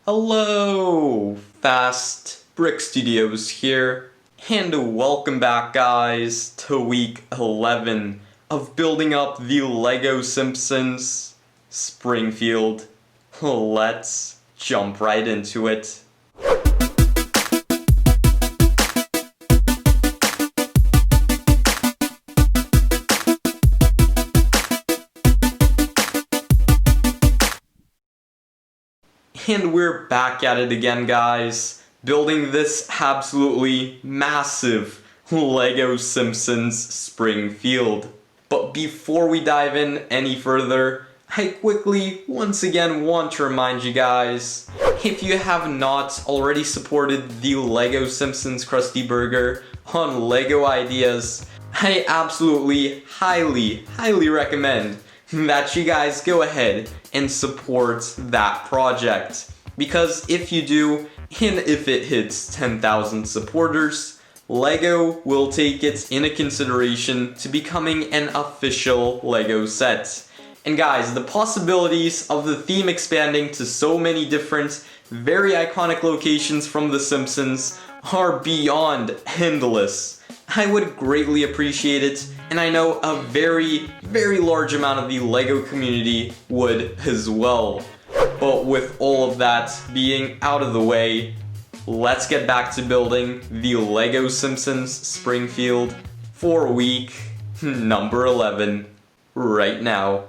Hello, Fast Brick Studios here, and welcome back guys to week 11 of building up the LEGO Simpsons Springfield. Let's jump right into it. And we're back at it again, guys, building this absolutely massive LEGO Simpsons Springfield. But before we dive in any further, I quickly once again want to remind you guys, if you have not already supported the LEGO Simpsons Krusty Burger on LEGO Ideas, I absolutely highly recommend that you guys go ahead and support that project. Because if you do, and if it hits 10,000 supporters, LEGO will take it into consideration to becoming an official LEGO set. And guys, the possibilities of the theme expanding to so many different, very iconic locations from The Simpsons are beyond endless. I would greatly appreciate it, and I know a very large amount of the LEGO community would as well. But with all of that being out of the way, let's get back to building the LEGO Simpsons Springfield for week number 11 right now.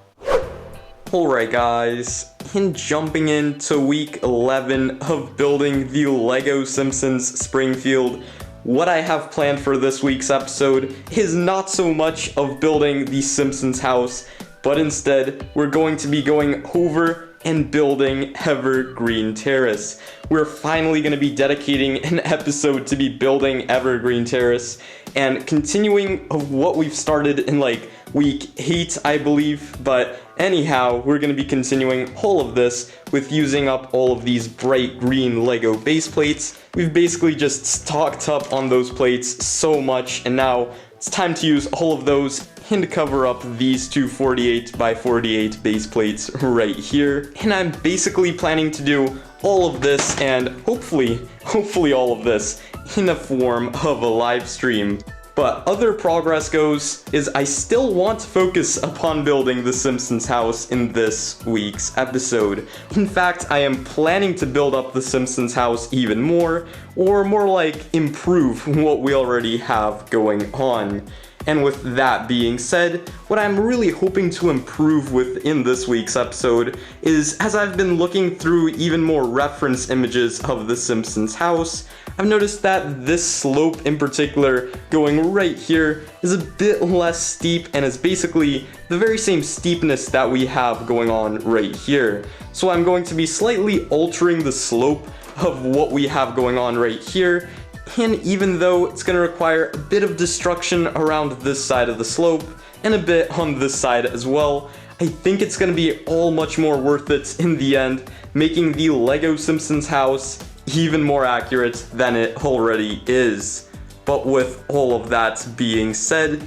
Alright guys, and jumping into week 11 of building the LEGO Simpsons Springfield, what I have planned for this week's episode is not so much of building the Simpsons house, but instead we're going to be going over and building Evergreen Terrace. We're finally going to be dedicating an episode to be building Evergreen Terrace and continuing of what we've started in like week 8, I believe. But anyhow, we're going to be continuing all of this with using up all of these bright green LEGO base plates. We've basically just stocked up on those plates so much, and now it's time to use all of those and cover up these two 48 by 48 base plates right here. And I'm basically planning to do all of this and hopefully all of this in the form of a live stream. But other progress goes is I still want to focus upon building the Simpsons house in this week's episode. In fact, I am planning to build up the Simpsons house even more, or more like improve what we already have going on. And with that being said, what I'm really hoping to improve within this week's episode is, as I've been looking through even more reference images of the Simpsons house, I've noticed that this slope in particular, going right here, is a bit less steep and is basically the very same steepness that we have going on right here. So I'm going to be slightly altering the slope of what we have going on right here. And even though it's going to require a bit of destruction around this side of the slope, and a bit on this side as well, I think it's going to be all much more worth it in the end, making the LEGO Simpsons house even more accurate than it already is. But with all of that being said,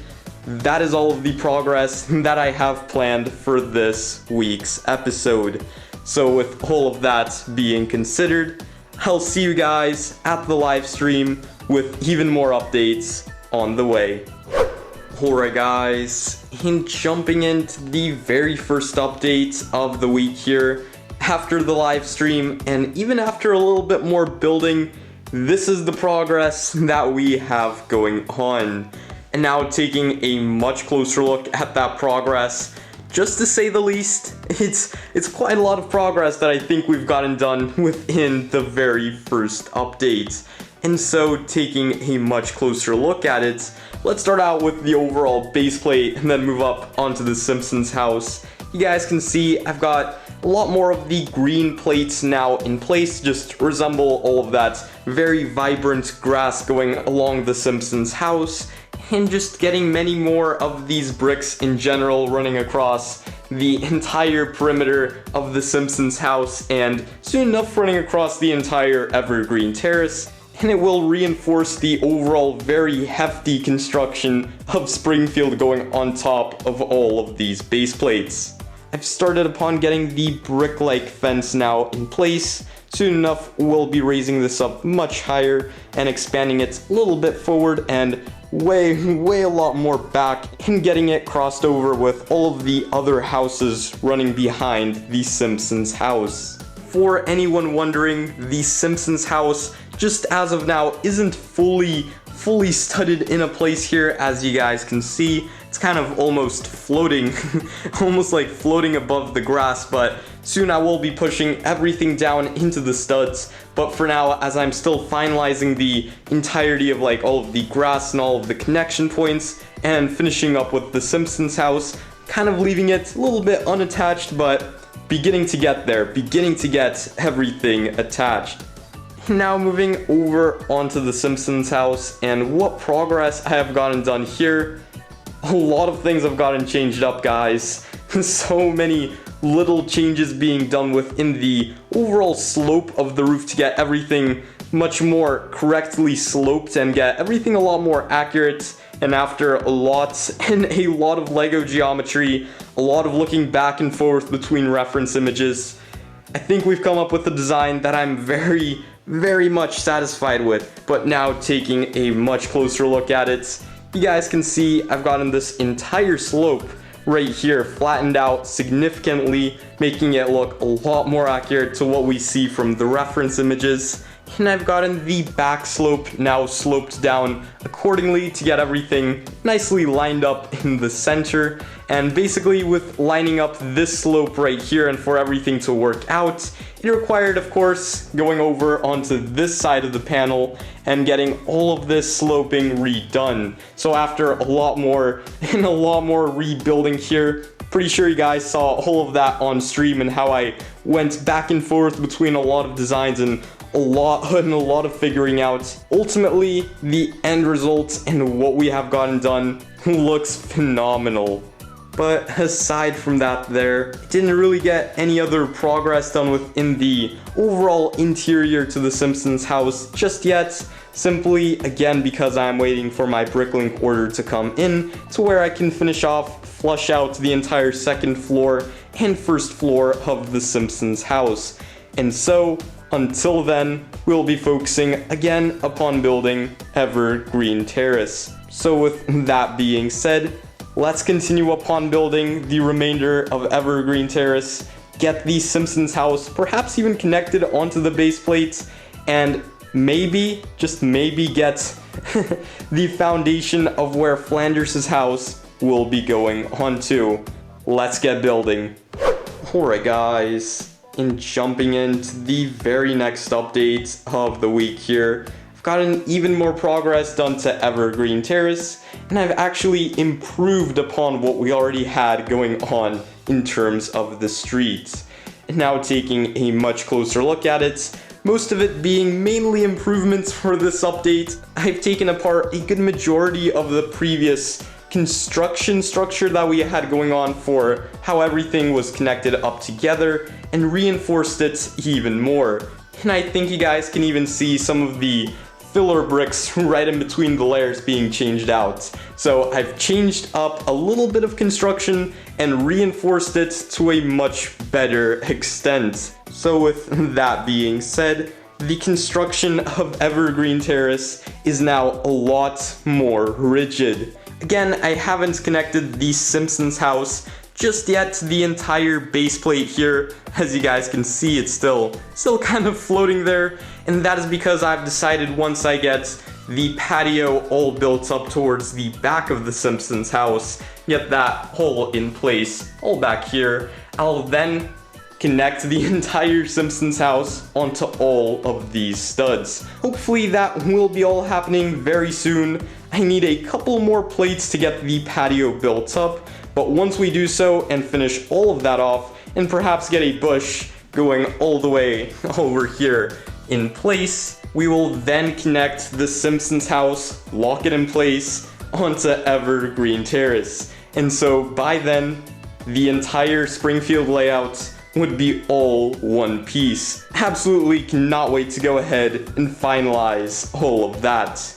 that is all of the progress that I have planned for this week's episode. So with all of that being considered, I'll see you guys at the live stream with even more updates on the way. Alright guys, and jumping into the very first update of the week here, after the live stream and even after a little bit more building, this is the progress that we have going on. And now taking a much closer look at that progress, just to say the least, it's quite a lot of progress that I think we've gotten done within the very first update. And so taking a much closer look at it, let's start out with the overall base plate and then move up onto the Simpsons house. You guys can see I've got a lot more of the green plates now in place, just resemble all of that very vibrant grass going along the Simpsons house. And just getting many more of these bricks in general running across the entire perimeter of the Simpsons house, and soon enough running across the entire Evergreen Terrace. And it will reinforce the overall very hefty construction of Springfield going on top of all of these base plates. I've started upon getting the brick-like fence now in place. Soon enough, we'll be raising this up much higher and expanding it a little bit forward and way a lot more back, and getting it crossed over with all of the other houses running behind the Simpsons house. For anyone wondering, the Simpsons house, just as of now, isn't fully studded in a place here. As you guys can see, it's kind of almost floating, almost like floating above the grass, but soon I will be pushing everything down into the studs. But for now, as I'm still finalizing the entirety of like all of the grass and all of the connection points and finishing up with the Simpsons house, kind of leaving it a little bit unattached, but beginning to get there, beginning to get everything attached. Now moving over onto the Simpsons house and what progress I have gotten done here. A lot of things have gotten changed up, guys. So many little changes being done within the overall slope of the roof to get everything much more correctly sloped and get everything a lot more accurate. And after a lot of Lego geometry, a lot of looking back and forth between reference images, I think we've come up with a design that I'm very much satisfied with. But now taking a much closer look at it, you guys can see I've gotten this entire slope right here flattened out significantly, making it look a lot more accurate to what we see from the reference images. And I've gotten the back slope now sloped down accordingly to get everything nicely lined up in the center. And basically with lining up this slope right here and for everything to work out, it required, of course, going over onto this side of the panel and getting all of this sloping redone. So after a lot more rebuilding here, pretty sure you guys saw all of that on stream and how I went back and forth between a lot of designs and a lot of figuring out. Ultimately, the end result and what we have gotten done looks phenomenal. But aside from that there, didn't really get any other progress done within the overall interior to the Simpsons house just yet. Simply, again, because I'm waiting for my bricklink order to come in to where I can flush out the entire second floor and first floor of the Simpsons house. And so, until then, we'll be focusing again upon building Evergreen Terrace. So with that being said, let's continue upon building the remainder of Evergreen Terrace, get the Simpsons house perhaps even connected onto the base plate, and maybe, just maybe, get the foundation of where Flanders' house will be going onto. Let's get building. Alright guys, and jumping into the very next update of the week here, I've gotten even more progress done to Evergreen Terrace, and I've actually improved upon what we already had going on in terms of the streets. And now taking a much closer look at it, most of it being mainly improvements for this update, I've taken apart a good majority of the previous construction structure that we had going on for how everything was connected up together and reinforced it even more. And I think you guys can even see some of the filler bricks right in between the layers being changed out. So I've changed up a little bit of construction and reinforced it to a much better extent. So with that being said, the construction of Evergreen Terrace is now a lot more rigid. Again, I haven't connected the Simpsons house just yet to the entire base plate here. As you guys can see, it's still kind of floating there, and that is because I've decided once I get the patio all built up towards the back of the Simpsons house, get that all in place, all back here, I'll then connect the entire Simpsons house onto all of these studs. Hopefully that will be all happening very soon. I need a couple more plates to get the patio built up, but once we do so and finish all of that off, and perhaps get a bush going all the way over here in place, we will then connect the Simpsons house, lock it in place, onto Evergreen Terrace. And so by then, the entire Springfield layout would be all one piece. Absolutely cannot wait to go ahead and finalize all of that.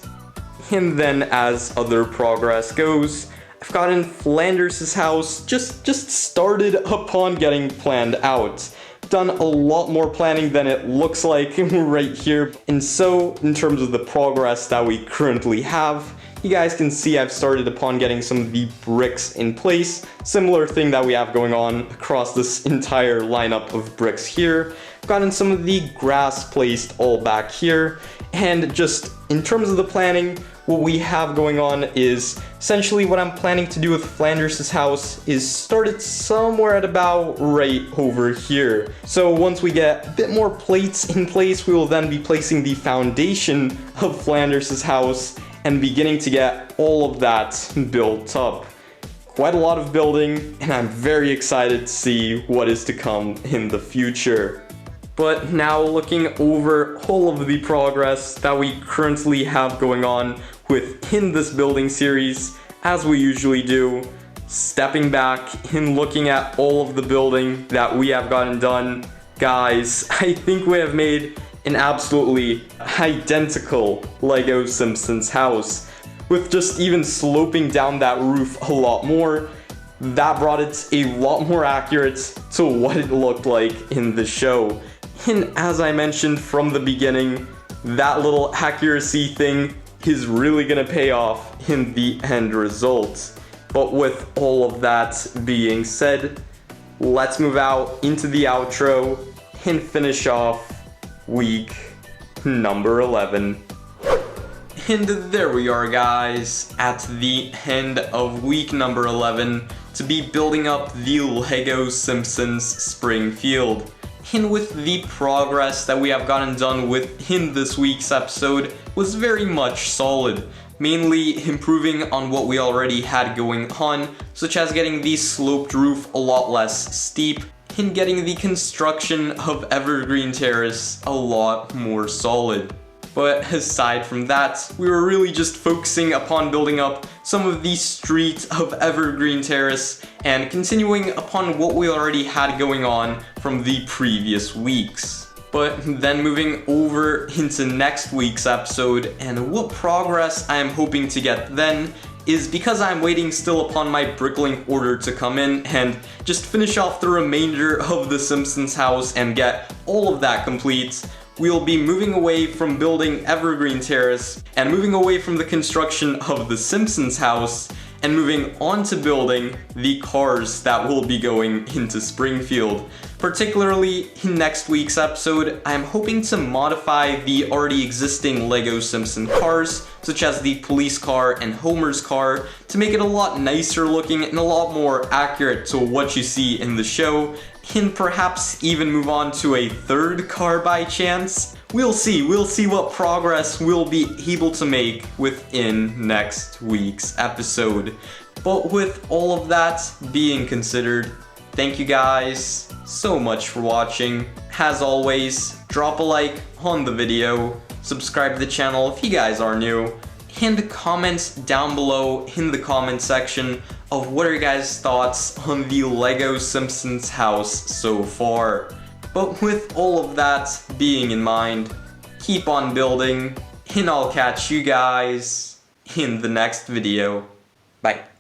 And then as other progress goes, I've gotten Flanders' house just started upon getting planned out. Done a lot more planning than it looks like right here. And so, in terms of the progress that we currently have, you guys can see I've started upon getting some of the bricks in place. Similar thing that we have going on across this entire lineup of bricks here. I've gotten some of the grass placed all back here. And just in terms of the planning, what we have going on is essentially what I'm planning to do with Flanders' house is start it somewhere at about right over here. So once we get a bit more plates in place, we will then be placing the foundation of Flanders' house and beginning to get all of that built up. Quite a lot of building, and I'm very excited to see what is to come in the future. But now looking over all of the progress that we currently have going on within this building series, as we usually do, stepping back and looking at all of the building that we have gotten done, guys, I think we have made an absolutely identical Lego Simpsons house. With just even sloping down that roof a lot more, that brought it a lot more accurate to what it looked like in the show. And as I mentioned from the beginning, that little accuracy thing is really gonna pay off in the end result. But with all of that being said, let's move out into the outro and finish off week number 11. And there we are, guys, at the end of week number 11 to be building up the Lego Simpsons Springfield. And with the progress that we have gotten done within this week's episode was very much solid, mainly improving on what we already had going on, such as getting the sloped roof a lot less steep, and getting the construction of Evergreen Terrace a lot more solid. But aside from that, we were really just focusing upon building up some of the street of Evergreen Terrace and continuing upon what we already had going on from the previous weeks. But then moving over into next week's episode and what progress I am hoping to get then is because I'm waiting still upon my bricklink order to come in and just finish off the remainder of the Simpsons house and get all of that complete. We'll be moving away from building Evergreen Terrace and moving away from the construction of the Simpsons house and moving on to building the cars that will be going into Springfield. Particularly in next week's episode, I'm hoping to modify the already existing Lego Simpson cars, such as the police car and Homer's car, to make it a lot nicer looking and a lot more accurate to what you see in the show, and perhaps even move on to a third car by chance. We'll see what progress we'll be able to make within next week's episode. But with all of that being considered, thank you guys so much for watching. As always, drop a like on the video, subscribe to the channel if you guys are new, and comment down below in the comment section of what are your guys' thoughts on the Lego Simpsons house so far. But with all of that being in mind, keep on building, and I'll catch you guys in the next video. Bye.